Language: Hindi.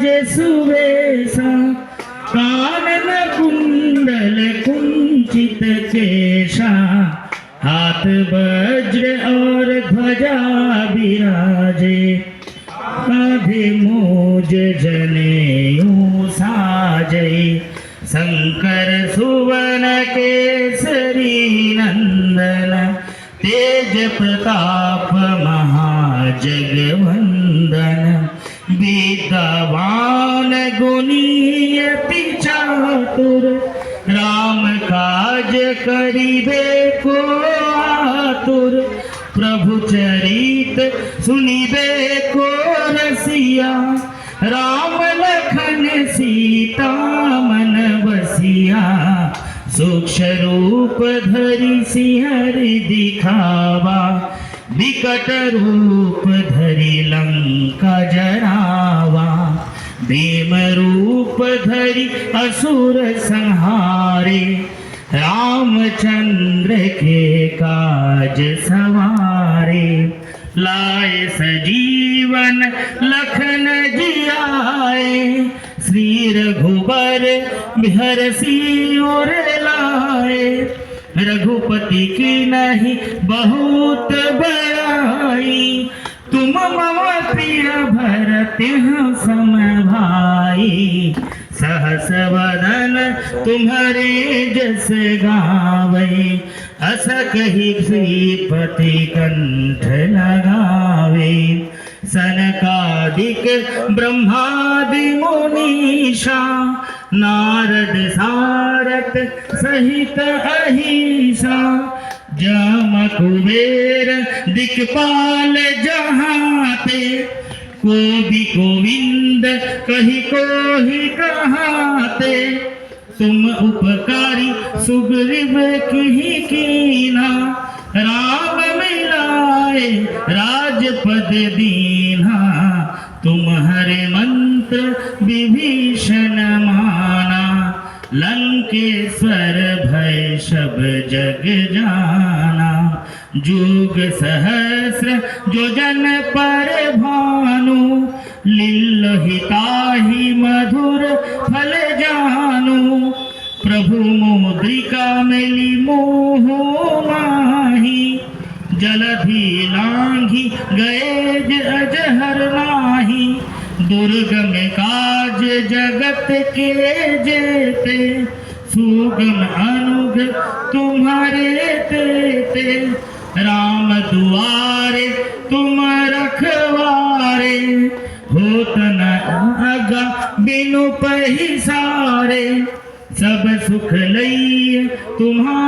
जे सुवेशा कानन कुंडल कुंचित केशा हाथ वज्र और ध्वजा विराजे कांधे मोज जनेऊ साजे शंकर सुवन केसरी नंदन तेज प्रताप महाजगवंदन विद्यावान गुणीयति चातुर राम काज करिबे को आतुर प्रभु चरित सुनिबे को रसिया राम लखन सीता मन बसिया सूक्ष्म रूप धरि सिंहरि दिखावा विकट रूप धरि लंका जरावा भीम रूप धरि असुर संहारे रामचंद्र के काज सवारे लाए सजीवन लखन जियाए श्री रघुबर बिहरसी और लाए रघुपति की नहीं बहुत बड़ाई तुम मम प्रिय भरत सम भाई सहस वदन तुम्हारे जस गावे अस कही श्रीपति कंठ लगावे सनकादिक ब्रह्मादि मुनीषा नारद सारथ सहित अहिषा जम कुबेर दिक्पाल जहाते को भी गोविंद कही को ही कहाते तुम उपकारी सुग्रीव की कीना राम मिलाए राजपद दीना तुम्हारे मंत्र विभीषण माना लंकेश्वर भय सब जग जाना जुग सहस्र जो जन पर भानु लील्लोहिताहि मधुर फल जानू प्रभु मुद्रिका मिली मोह माही जलधि लांघी गए अजहर नाही दुर्गम काज जगत के जेते सुगम अनुग तुम्हारे तेते राम दुआरे तुम रखवारे होत न आगा बिनु पहिसारे सब सुख लई तुम्हारे